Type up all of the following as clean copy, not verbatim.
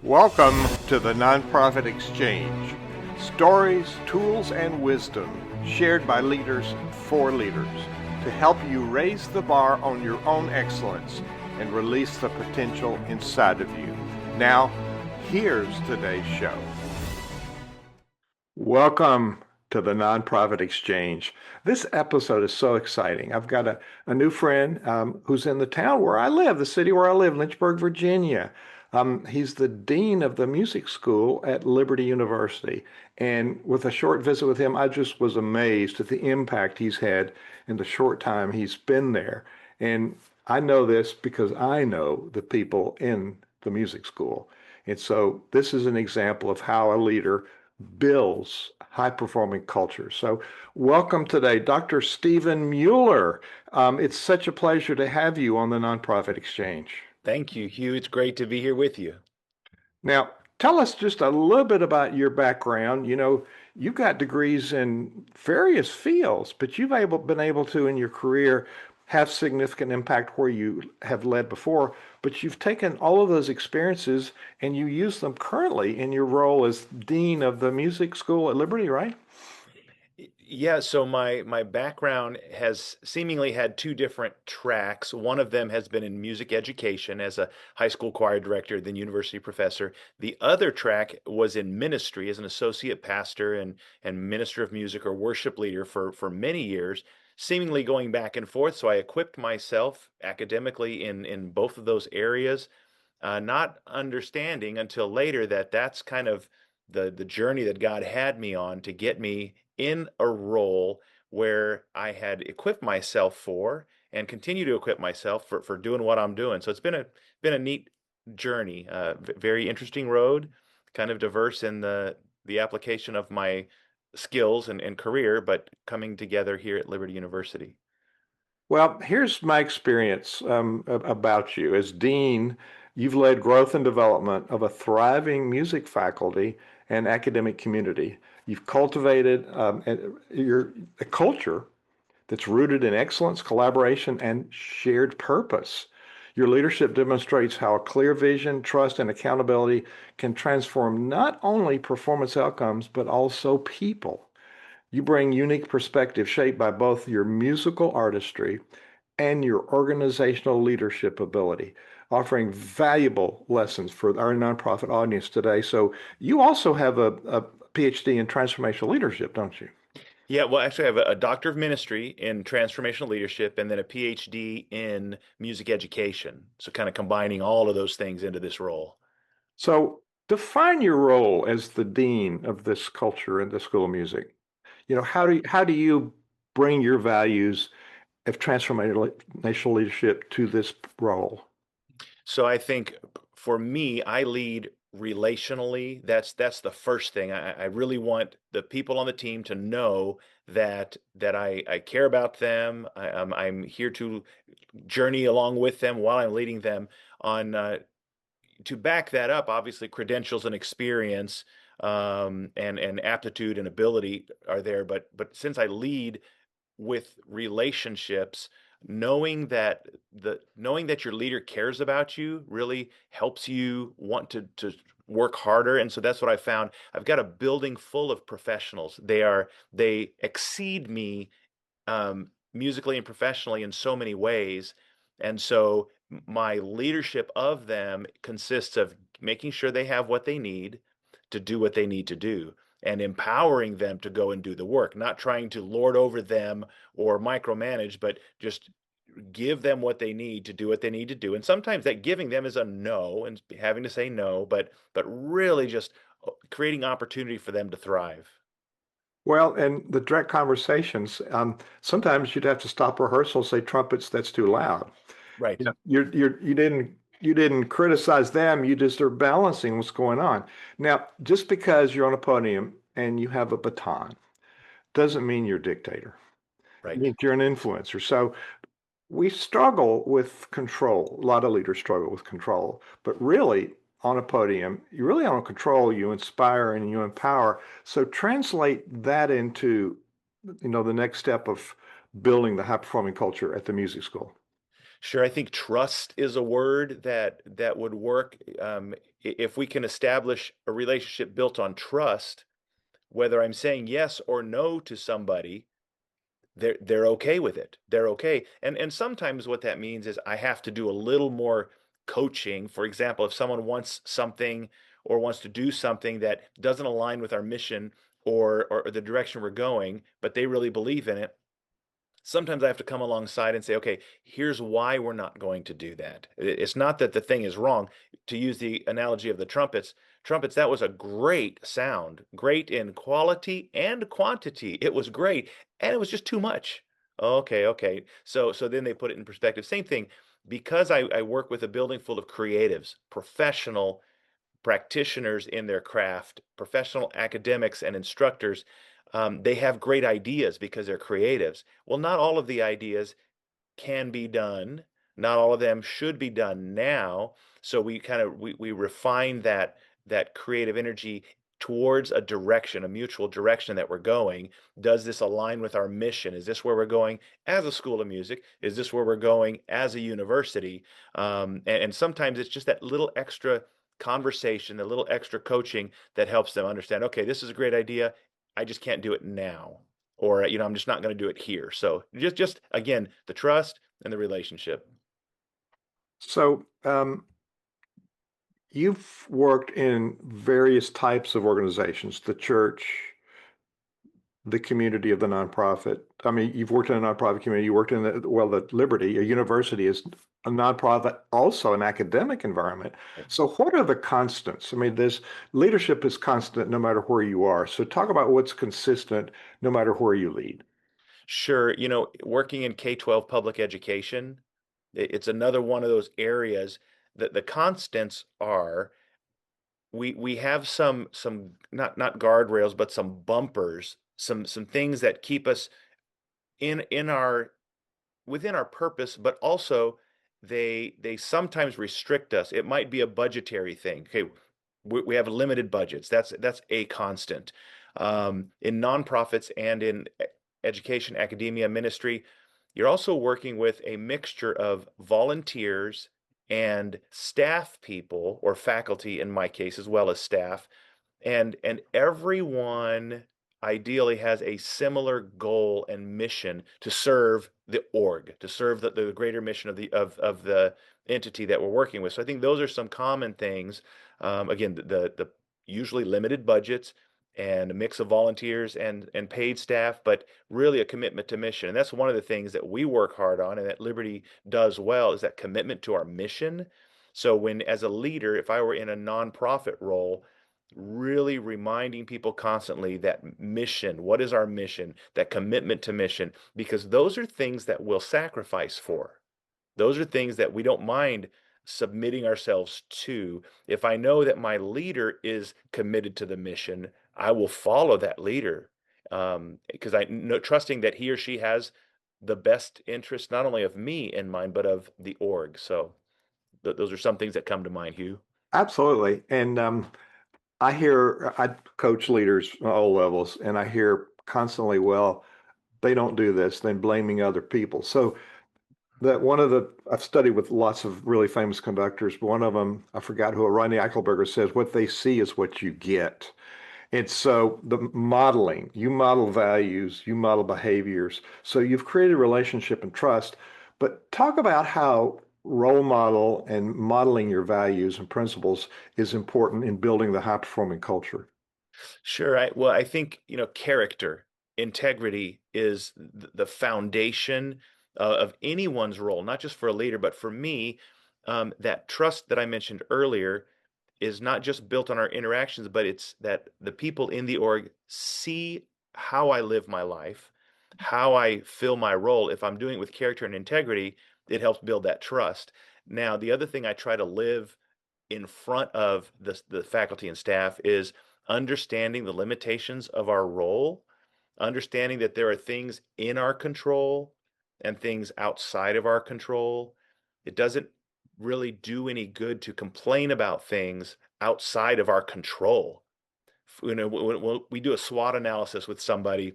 Welcome to the Nonprofit Exchange. Stories, tools, and wisdom shared by leaders for leaders to help you raise the bar on your own excellence and release the potential inside of you. Now, here's today's show. Welcome to the Nonprofit Exchange. This episode is so exciting. I've got a new friend who's in the town where I live, the city where I live, Lynchburg, Virginia. He's the dean of the music school at Liberty University. And with a short visit with him, I just was amazed at the impact he's had in the short time he's been there. And I know this because I know the people in the music school. And so this is an example of how a leader builds high-performing culture. So welcome today, Dr. Stephen Mueller. It's such a pleasure to have you on the Nonprofit Exchange. Thank you, Hugh. It's great to be here with you. Now, tell us just a little bit about your background. You know, you've got degrees in various fields, but been able to, in your career, have significant impact where you have led before. But you've taken all of those experiences and you use them currently in your role as dean of the music school at Liberty, right? Yeah, so my background has seemingly had two different tracks. One of them has been in music education as a high school choir director, then university professor. The other track was in ministry as an associate pastor and minister of music or worship leader for many years, seemingly going back and forth. So I equipped myself academically in both of those areas, not understanding until later that that's kind of the journey that God had me on to get me in a role where I had equipped myself for and continue to equip myself for doing what I'm doing. So it's been a neat journey, very interesting road, kind of diverse in the application of my skills and career, but coming together here at Liberty University. Well, here's my experience about you. As dean, you've led growth and development of a thriving music faculty and academic community. You've cultivated a culture that's rooted in excellence, collaboration, and shared purpose. Your leadership demonstrates how a clear vision, trust, and accountability can transform not only performance outcomes, but also people. You bring unique perspective shaped by both your musical artistry and your organizational leadership ability, offering valuable lessons for our nonprofit audience today. So you also have a PhD in transformational leadership, don't you? Yeah, well, actually, I have a doctor of ministry in transformational leadership and then a PhD in music education. So, kind of combining all of those things into this role. So define your role as the dean of this culture in the School of Music. You know, how do you bring your values of transformational leadership to this role? So, I think for me, I lead relationally. That's the first thing. I really want the people on the team to know that I care about them. I'm here to journey along with them while I'm leading them on. To back that up, obviously credentials and experience and aptitude and ability are there. But since I lead with relationships, knowing that your leader cares about you really helps you want to work harder. And so that's what I found. I've got a building full of professionals. They exceed me musically and professionally in so many ways. And so my leadership of them consists of making sure they have what they need to do what they need to do and empowering them to go and do the work, not trying to lord over them or micromanage, but just give them what they need to do what they need to do. And sometimes that giving them is a no and having to say no, but really just creating opportunity for them to thrive. Well, and the direct conversations, sometimes you'd have to stop rehearsal, say trumpets, that's too loud. You Right. know, you didn't criticize them, you just are balancing what's going on. Now, just because you're on a podium and you have a baton doesn't mean you're a dictator. It Right. means you're an influencer. So we struggle with control. A lot of leaders struggle with control, but really on a podium, you really don't control, you inspire and you empower. So translate that into, the next step of building the high performing culture at the music school. Sure, I think trust is a word that would work. if we can establish a relationship built on trust, whether I'm saying yes or no to somebody, they're okay with it. They're okay. And sometimes what that means is I have to do a little more coaching. For example, if someone wants something or wants to do something that doesn't align with our mission or the direction we're going, but they really believe in it, sometimes I have to come alongside and say, okay, here's why we're not going to do that. It's not that the thing is wrong. To use the analogy of the trumpets, that was a great sound, great in quality and quantity. It was great, and it was just too much. Okay, okay. So then they put it in perspective. Same thing, because I work with a building full of creatives, professional practitioners in their craft, professional academics and instructors. They have great ideas because they're creatives. Well, not all of the ideas can be done. Not all of them should be done now. So we refine that creative energy towards a direction, a mutual direction that we're going. Does this align with our mission? Is this where we're going as a school of music? Is this where we're going as a university? And sometimes it's just that little extra conversation, the little extra coaching that helps them understand, okay, this is a great idea. I just can't do it now. Or, I'm just not going to do it here. So just again, the trust and the relationship. So, you've worked in various types of organizations, the church, the community of the nonprofit. I mean, you've worked in a nonprofit community, you worked in the Liberty, a university is a nonprofit, also an academic environment. So what are the constants? I mean, this leadership is constant no matter where you are. So talk about what's consistent no matter where you lead. Sure, working in K-12 public education, it's another one of those areas that the constants are we have some not guardrails, but some bumpers, some things that keep us in our within our purpose, but also they sometimes restrict us. It might be a budgetary thing. Okay, we have limited budgets. That's a constant. In nonprofits and in education, academia, ministry, you're also working with a mixture of volunteers and staff people or faculty in my case as well as staff and everyone ideally has a similar goal and mission to serve the org, to serve the greater mission of the entity that we're working with. So I think those are some common things. Again, the usually limited budgets and a mix of volunteers and paid staff, but really a commitment to mission. And that's one of the things that we work hard on and that Liberty does well is that commitment to our mission. So when as a leader, if I were in a nonprofit role, really reminding people constantly that mission, what is our mission, that commitment to mission, because those are things that we'll sacrifice for. Those are things that we don't mind submitting ourselves to. If I know that my leader is committed to the mission, I will follow that leader because I know, trusting that he or she has the best interest not only of me in mind, but of the org. So those are some things that come to mind, Hugh. Absolutely. And I coach leaders at all levels, and I hear constantly, well, they don't do this, then blaming other people. So that I've studied with lots of really famous conductors, but one of them, I forgot who, Ronnie Eichelberger says, what they see is what you get. And so the modeling, you model values, you model behaviors. So you've created relationship and trust, but talk about how role model and modeling your values and principles is important in building the high performing culture. Sure. Well, I think, character, integrity is the foundation of anyone's role, not just for a leader, but for me, that trust that I mentioned earlier is not just built on our interactions, but it's that the people in the org see how I live my life, how I fill my role. If I'm doing it with character and integrity, it helps build that trust. Now, the other thing I try to live in front of the faculty and staff is understanding the limitations of our role, understanding that there are things in our control and things outside of our control. It doesn't really do any good to complain about things outside of our control. When we do a SWOT analysis with somebody,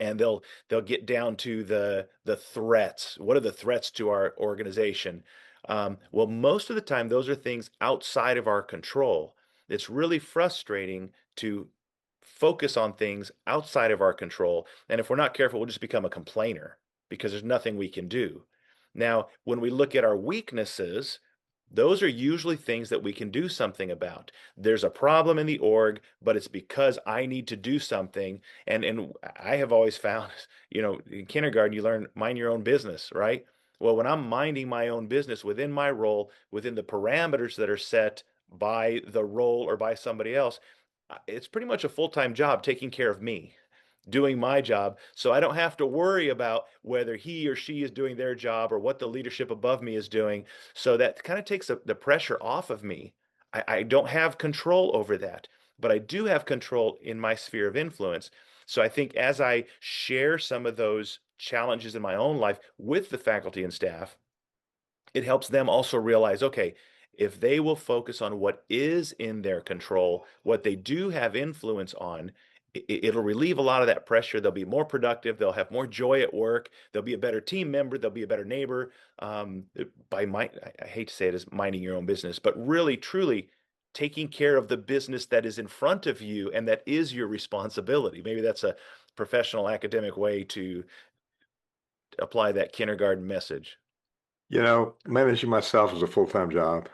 and they'll get down to the threats. What are the threats to our organization? Well, most of the time, those are things outside of our control. It's really frustrating to focus on things outside of our control. And if we're not careful, we'll just become a complainer because there's nothing we can do. Now, when we look at our weaknesses, those are usually things that we can do something about. There's a problem in the org, but it's because I need to do something. And I have always found, in kindergarten, you learn mind your own business, right? Well, when I'm minding my own business within my role, within the parameters that are set by the role or by somebody else, it's pretty much a full-time job taking care of me, doing my job. So I don't have to worry about whether he or she is doing their job or what the leadership above me is doing. So that kind of takes the pressure off of me. I don't have control over that, but I do have control in my sphere of influence. So I think as I share some of those challenges in my own life with the faculty and staff, it helps them also realize, okay, if they will focus on what is in their control, what they do have influence on, it'll relieve a lot of that pressure. They'll be more productive. They'll have more joy at work. They'll be a better team member. They'll be a better neighbor. I hate to say it as minding your own business, but really, truly taking care of the business that is in front of you and that is your responsibility. Maybe that's a professional academic way to apply that kindergarten message. Managing myself is a full-time job.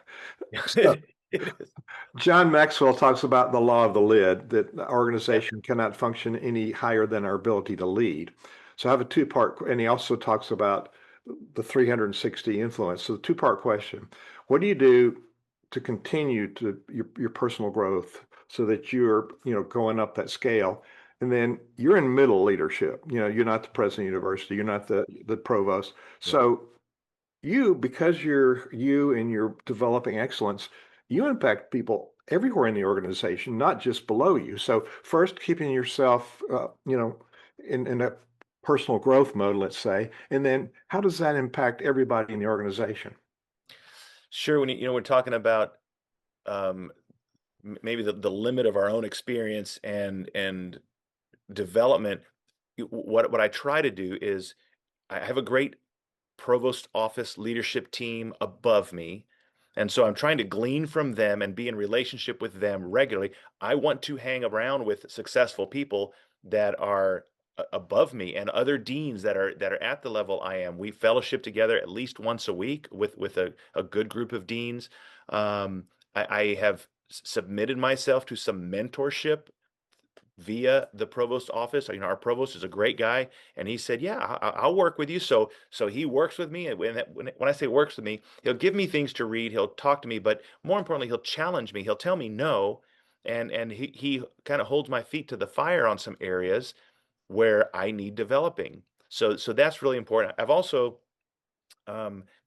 So It is. John Maxwell talks about the law of the lid, that the organization cannot function any higher than our ability to lead. So I have a two-part, and he also talks about the 360 influence. So the two-part question: what do you do to continue to your personal growth so that you're, going up that scale? And then you're in middle leadership. You're not the president of the university, you're not the provost. Yeah. So because you're you and you're developing excellence, you impact people everywhere in the organization, not just below you. So first, keeping yourself, in a personal growth mode, let's say, and then how does that impact everybody in the organization? Sure. When we're talking about um, maybe the limit of our own experience and development, what I try to do is I have a great provost office leadership team above me. And so I'm trying to glean from them and be in relationship with them regularly. I want to hang around with successful people that are above me and other deans that are at the level I am. We fellowship together at least once a week with a good group of deans. I have submitted myself to some mentorship via the provost office. Our provost is a great guy, and he said, "Yeah, I'll work with you." So he works with me, and when I say works with me, he'll give me things to read, he'll talk to me, but more importantly, he'll challenge me. He'll tell me no, and he kind of holds my feet to the fire on some areas where I need developing. So that's really important. I've also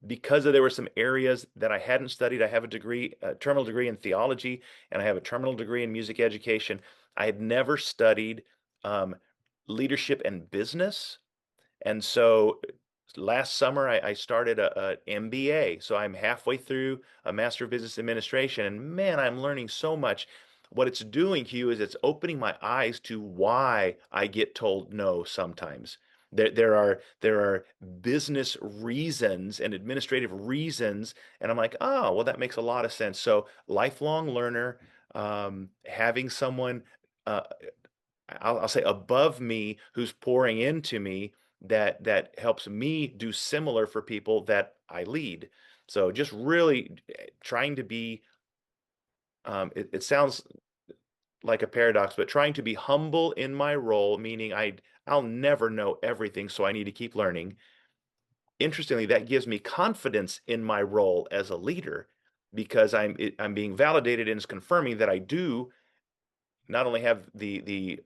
because there were some areas that I hadn't studied. I have a terminal degree in theology, and I have a terminal degree in music education. I had never studied um, leadership and business, and so last summer I started a MBA. So I'm halfway through a Master of Business Administration, and man, I'm learning so much. What it's doing, Hugh, is it's opening my eyes to why I get told no sometimes. There are business reasons and administrative reasons, and I'm like, oh, well, that makes a lot of sense. So lifelong learner, having someone uh, I'll say above me who's pouring into me that helps me do similar for people that I lead. So just really trying to be it sounds like a paradox, but trying to be humble in my role, meaning I'll never know everything, so I need to keep learning. Interestingly, that gives me confidence in my role as a leader because I'm being validated and it's confirming that I do not only have the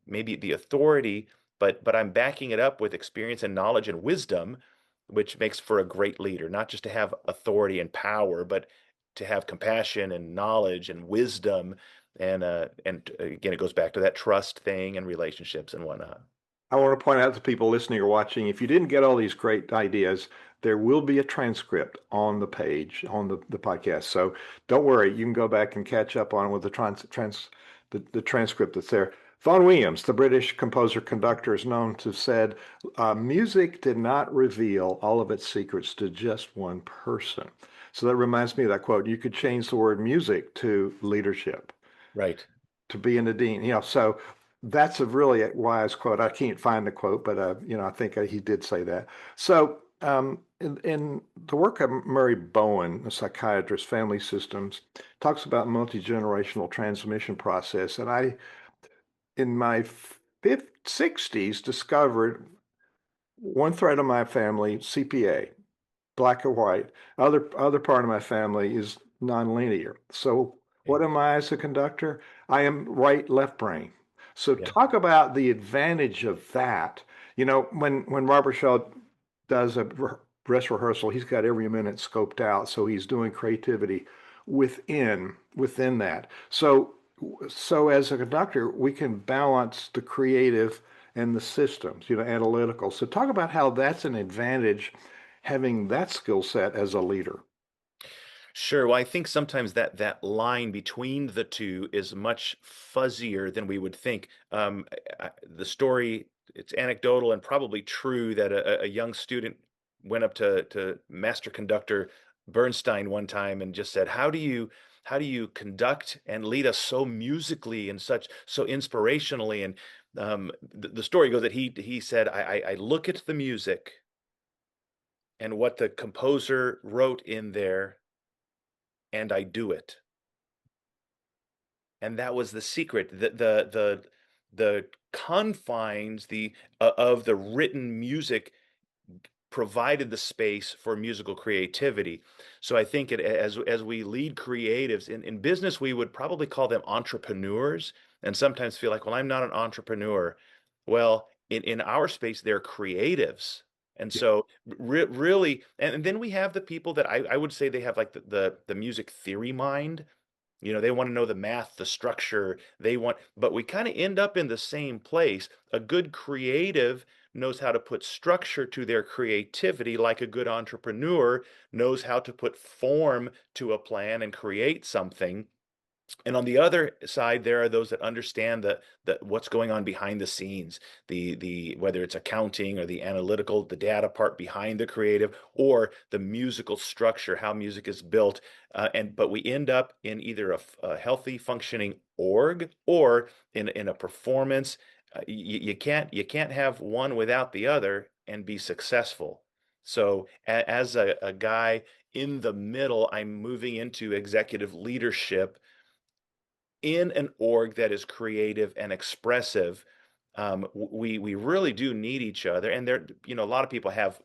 maybe the authority, but I'm backing it up with experience and knowledge and wisdom, which makes for a great leader, not just to have authority and power, but to have compassion and knowledge and wisdom. And again, it goes back to that trust thing and relationships and whatnot. I want to point out to people listening or watching, if you didn't get all these great ideas, there will be a transcript on the page on the podcast. So don't worry, you can go back and catch up on it with the transcript that's there. Vaughan Williams, the British composer conductor, is known to have said, music did not reveal all of its secrets to just one person. So that reminds me of that quote. You could change the word music to leadership, Right. to being a dean. So that's a really wise quote. I can't find the quote, but I think he did say that. So in the work of Murray Bowen, a psychiatrist, Family Systems, talks about multi-generational transmission process, and I in my fifth 60s discovered one thread of my family, CPA, black or white. Other part of my family is nonlinear. So Okay. what am I as a conductor? I am right left brain. So Yeah. talk about the advantage of that. When Robert Shaw does a dress rehearsal, he's got every minute scoped out. So he's doing creativity within that. So as a conductor, we can balance the creative and the systems, analytical. So talk about how that's an advantage having that skill set as a leader. Sure. Well, I think sometimes that line between the two is much fuzzier than we would think. The story, it's anecdotal and probably true that a young student went up to master conductor Bernstein one time and just said, how do you conduct and lead us so musically and so inspirationally?" And the story goes that he said, I look at the music and what the composer wrote in there, and I do it. And that was the secret. The confines of the written music provided the space for musical creativity. So I think as we lead creatives in business, we would probably call them entrepreneurs, and sometimes feel like, well, I'm not an entrepreneur. Well, in our space, they're creatives. And so really, and then we have the people that I would say they have like the music theory mind. They want to know the math, the structure. But we kind of end up in the same place. A good creative knows how to put structure to their creativity, like a good entrepreneur knows how to put form to a plan and create something. And on the other side, there are those that understand the what's going on behind the scenes, the whether it's accounting or the analytical, the data part behind the creative, or the musical structure, how music is built. But we end up in either a healthy functioning org or in a performance. You can't have one without the other and be successful. So as a guy in the middle, I'm moving into executive leadership in an org that is creative and expressive. We really do need each other, and a lot of people have,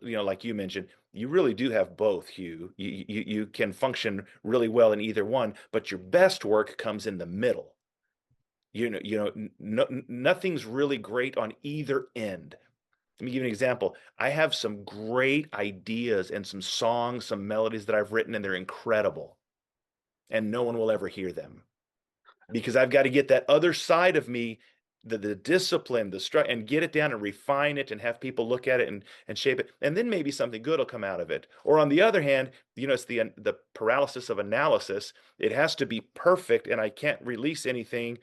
like you mentioned, you really do have both, Hugh. You can function really well in either one, but your best work comes in the middle. Nothing's really great on either end. Let me give you an example. I have some great ideas and some songs, some melodies that I've written, and they're incredible, and no one will ever hear them because I've got to get that other side of me, the discipline, and get it down and refine it and have people look at it and shape it, and then maybe something good will come out of it. Or on the other hand, it's the paralysis of analysis. It has to be perfect, and I can't release anything,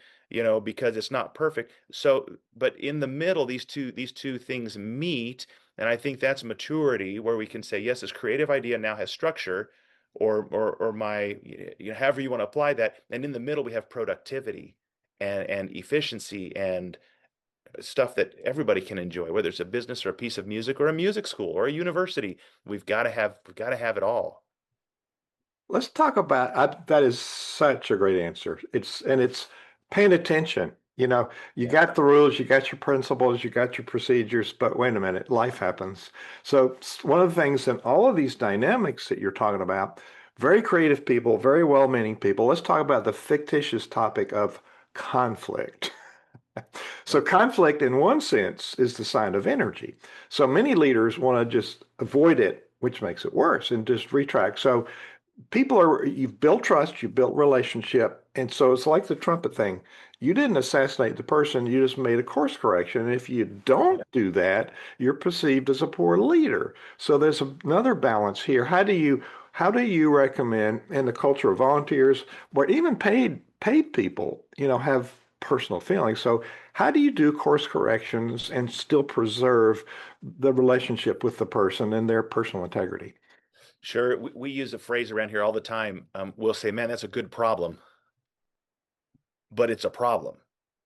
because it's not perfect. So, but in the middle, these two things meet, and I think that's maturity, where we can say, yes, this creative idea now has structure, or my, however you want to apply that. And in the middle, we have productivity and efficiency and stuff that everybody can enjoy, whether it's a business or a piece of music or a music school or a university. We've got to have it all. Let's talk about that is such a great answer. It's paying attention. You Yeah. got the rules, you got your principles, you got your procedures, but wait a minute, life happens. So one of the things in all of these dynamics that you're talking about, very creative people, very well-meaning people. Let's talk about the fictitious topic of conflict. So Yeah. conflict in one sense is the sign of energy. So many leaders want to just avoid it, which makes it worse, and just retract. So you've built trust, you've built relationship. And so it's like the trumpet thing. You didn't assassinate the person, you just made a course correction. And if you don't Yeah. do that, you're perceived as a poor leader. So there's another balance here. How do you recommend in the culture of volunteers or even paid people, have personal feelings. So how do you do course corrections and still preserve the relationship with the person and their personal integrity? Sure, we use a phrase around here all the time. We'll say, "Man, that's a good problem," but it's a problem.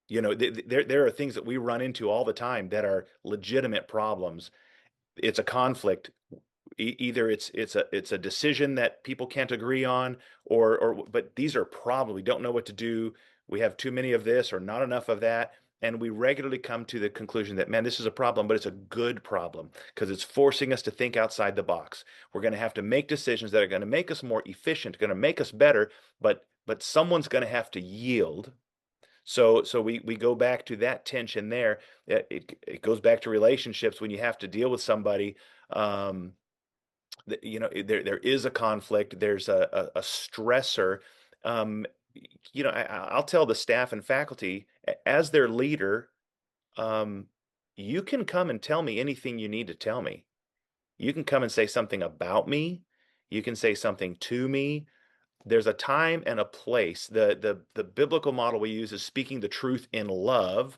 There are things that we run into all the time that are legitimate problems. It's a conflict. Either it's a decision that people can't agree on, or but these are problems. We don't know what to do. We have too many of this or not enough of that. And we regularly come to the conclusion that, man, this is a problem, but it's a good problem because it's forcing us to think outside the box. We're going to have to make decisions that are going to make us more efficient, going to make us better, but someone's going to have to yield. So we go back to that tension there. It goes back to relationships when you have to deal with somebody. Um, there is a conflict. There's a stressor. Um, I'll tell the staff and faculty as their leader, um, you can come and tell me anything you need to tell me. You can come and say something about me. You can say something to me. There's a time and a place. The biblical model we use is speaking the truth in love.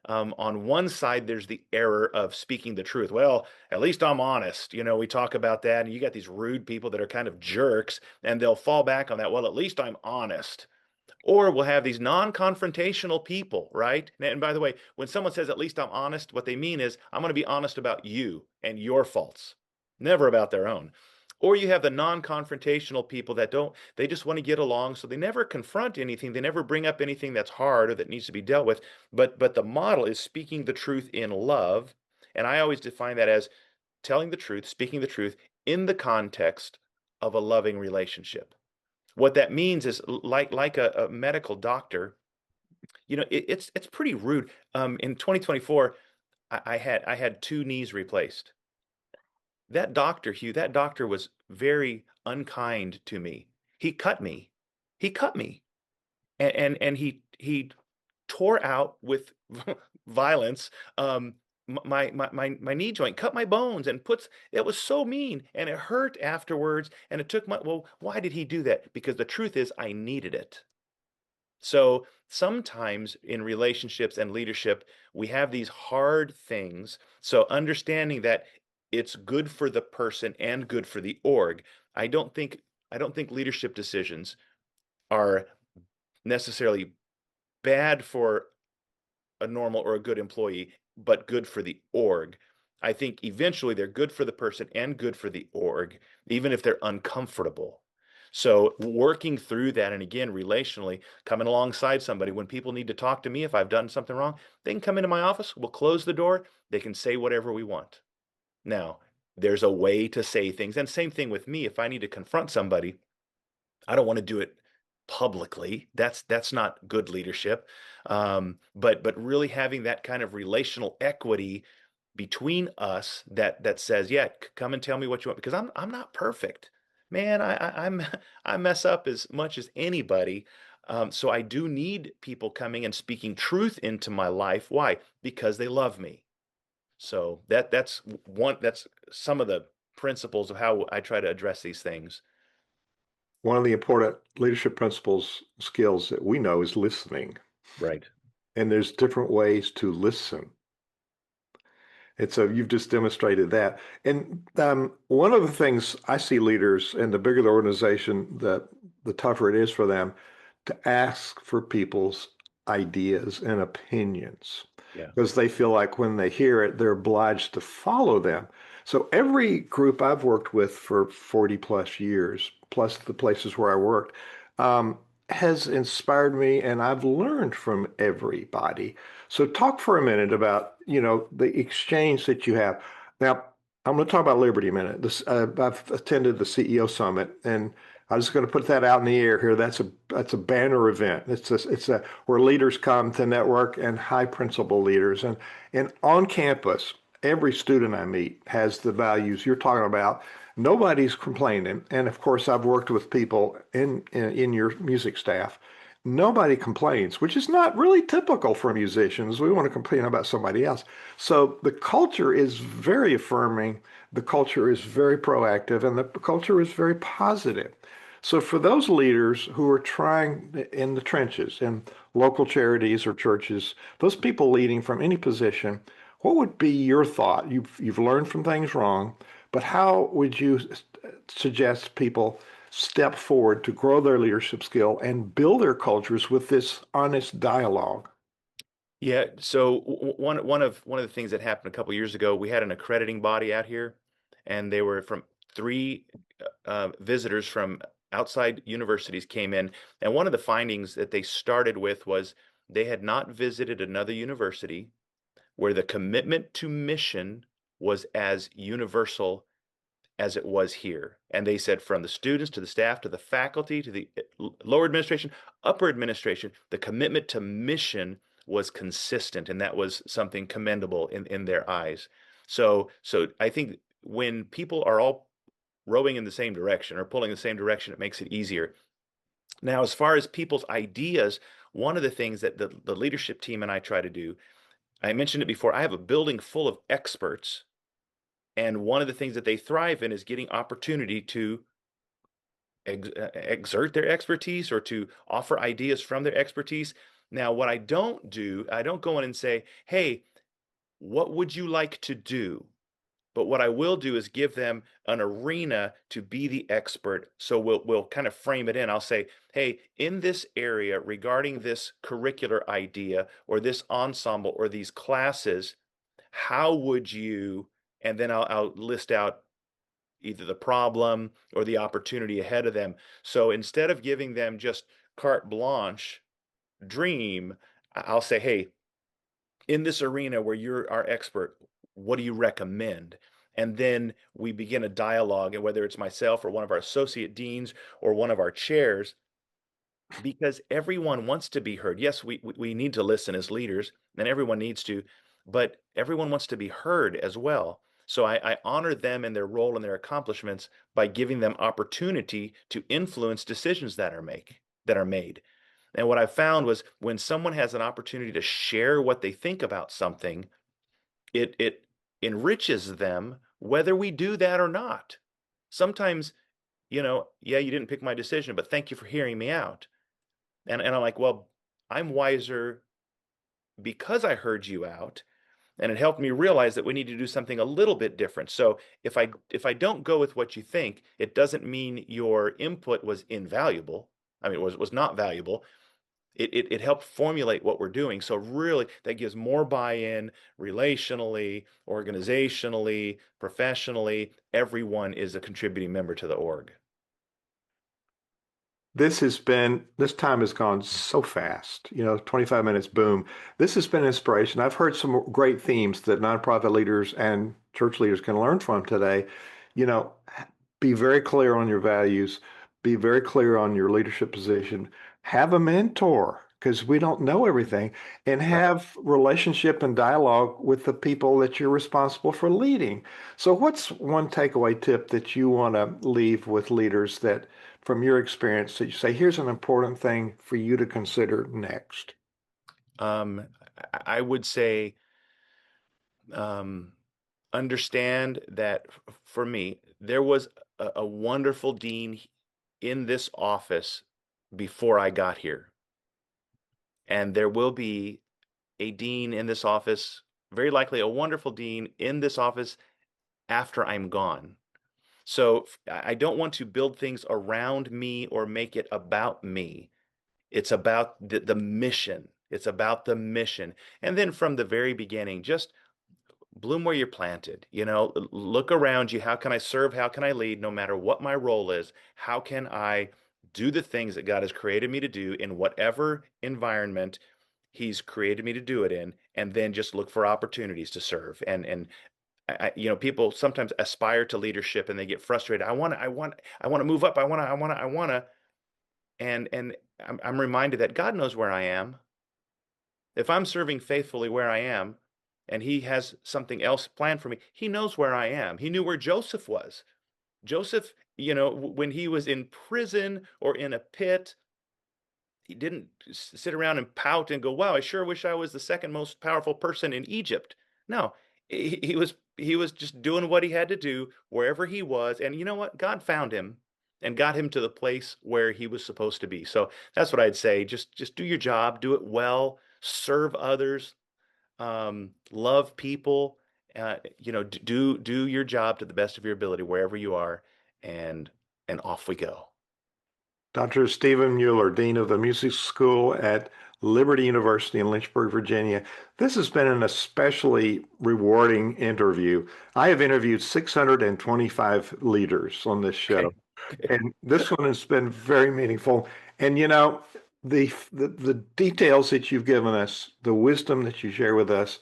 On one side, there's the error of speaking the truth. Well, at least I'm honest. We talk about that, and you got these rude people that are kind of jerks, and they'll fall back on that. Well, at least I'm honest. Or we'll have these non-confrontational people, right? And by the way, when someone says, at least I'm honest, what they mean is, I'm going to be honest about you and your faults, never about their own. Or you have the non-confrontational people that they just want to get along, so they never confront anything. They never bring up anything that's hard or that needs to be dealt with. But the model is speaking the truth in love. And I always define that as telling the truth, speaking the truth in the context of a loving relationship. What that means is like a medical doctor, it's pretty rude. In 2024, I had two knees replaced. That doctor, Hugh, that doctor was very unkind to me. He cut me. He cut me. And he tore out with violence my knee joint, cut my bones and puts it was so mean and it hurt afterwards and it took my well, why did he do that? Because the truth is I needed it. So sometimes in relationships and leadership, we have these hard things. So understanding that it's good for the person and good for the org. I don't think I don't think leadership decisions are necessarily bad for a normal or a good employee, but good for the org. I think eventually they're good for the person and good for the org, even if they're uncomfortable. So working through that, and again, relationally, coming alongside somebody when people need to talk to me if I've done something wrong, they can come into my office, we'll close the door, they can say whatever we want. Now, there's a way to say things, and same thing with me. If I need to confront somebody, I don't want to do it publicly. That's not good leadership. But really having that kind of relational equity between us that says, yeah, come and tell me what you want because I'm not perfect, man. I'm I mess up as much as anybody. So I do need people coming and speaking truth into my life. Why? Because they love me. So that's some of the principles of how I try to address these things. One of the important leadership principles, skills that we know is listening. Right. And there's different ways to listen. And so you've just demonstrated that. And one of the things I see leaders, and the bigger the organization, the tougher it is for them to ask for people's ideas and opinions Yeah. because they feel like when they hear it, they're obliged to follow them. So every group I've worked with for 40 plus years, plus the places where I worked, um, has inspired me, and I've learned from everybody. So talk for a minute about, the exchange that you have. Now, I'm going to talk about Liberty a minute. I've attended the CEO Summit, and I'm just going to put that out in the air here. That's a banner event. It's a where leaders come to network and high principle leaders. And on campus, every student I meet has the values you're talking about. Nobody's complaining. And of course, I've worked with people in your music staff. Nobody complains, which is not really typical for musicians. We want to complain about somebody else. So the culture is very affirming. The culture is very proactive, and the culture is very positive. So for those leaders who are trying in the trenches, in local charities or churches, those people leading from any position, what would be your thought? You've learned from things wrong, but how would you suggest people step forward to grow their leadership skill and build their cultures with this honest dialogue? Yeah, so one of the things that happened a couple years ago, we had an accrediting body out here, and they were from three visitors from outside universities came in, and one of the findings that they started with was they had not visited another university where the commitment to mission was as universal as it was here. And they said from the students to the staff to the faculty to the lower administration, upper administration, the commitment to mission was consistent, and that was something commendable in their eyes. So I think when people are all rowing in the same direction or pulling the same direction, it makes it easier. Now, as far as people's ideas, one of the things that the leadership team and I try to do, I mentioned it before, I have a building full of experts, and one of the things that they thrive in is getting opportunity to exert their expertise or to offer ideas from their expertise. Now, what I don't do, I don't go in and say, hey, what would you like to do? But what I will do is give them an arena to be the expert. So we'll kind of frame it in. I'll say, hey, in this area regarding this curricular idea or this ensemble or these classes, how would you, and then I'll list out either the problem or the opportunity ahead of them. So instead of giving them just carte blanche dream, I'll say, hey, in this arena where you're our expert, what do you recommend? And then we begin a dialogue, and whether it's myself or one of our associate deans or one of our chairs, because everyone wants to be heard. Yes, we need to listen as leaders, and everyone needs to, but everyone wants to be heard as well. So I honor them and their role and their accomplishments by giving them opportunity to influence decisions that are made. And what I found was when someone has an opportunity to share what they think about something, it enriches them, whether we do that or not. Sometimes, yeah, you didn't pick my decision, but thank you for hearing me out. And I'm like, well, I'm wiser because I heard you out, and it helped me realize that we need to do something a little bit different. So if I don't go with what you think, it doesn't mean your input was invaluable. I mean, it was not valuable. It helped formulate what we're doing. So really, that gives more buy-in relationally, organizationally, professionally. Everyone is a contributing member to the org. This time has gone so fast, 25 minutes, boom. This has been inspiration. I've heard some great themes that nonprofit leaders and church leaders can learn from today. You know, be very clear on your values, be very clear on your leadership position, have a mentor because we don't know everything, and Right. have relationship and dialogue with the people that you're responsible for leading. So, what's one takeaway tip that you want to leave with leaders that, from your experience, that you say, here's an important thing for you to consider next? Um, I would say um, understand that for me, there was a wonderful dean in this office before I got here. And there will be a dean in this office, very likely a wonderful dean in this office after I'm gone. So I don't want to build things around me or make it about me. It's about the mission. It's about the mission. And then from the very beginning, just bloom where you're planted. Look around you. How can I serve? How can I lead? No matter what my role is, how can I do the things that God has created me to do in whatever environment He's created me to do it in, and then just look for opportunities to serve. People sometimes aspire to leadership and they get frustrated. I want to move up. I want to. And I'm reminded that God knows where I am. If I'm serving faithfully where I am and he has something else planned for me, he knows where I am. He knew where Joseph was. Joseph, when he was in prison or in a pit, he didn't sit around and pout and go, "Wow, I sure wish I was the second most powerful person in Egypt." No, he was just doing what he had to do wherever he was. And you know what? God found him. and got him to the place where he was supposed to be. So that's what I'd say. Just do your job, do it well, serve others, love people. Do your job to the best of your ability wherever you are, and off we go. Dr. Stephen Mueller, Dean of the Music School at Liberty University in Lynchburg, Virginia. This has been an especially rewarding interview. I have interviewed 625 leaders on this show, Okay. and this one has been very meaningful. And the details that you've given us, the wisdom that you share with us,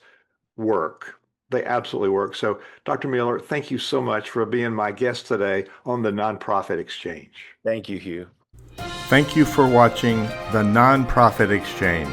work. They absolutely work. So, Dr. Mueller, thank you so much for being my guest today on the Nonprofit Exchange. Thank you, Hugh. Thank you for watching The Nonprofit Exchange.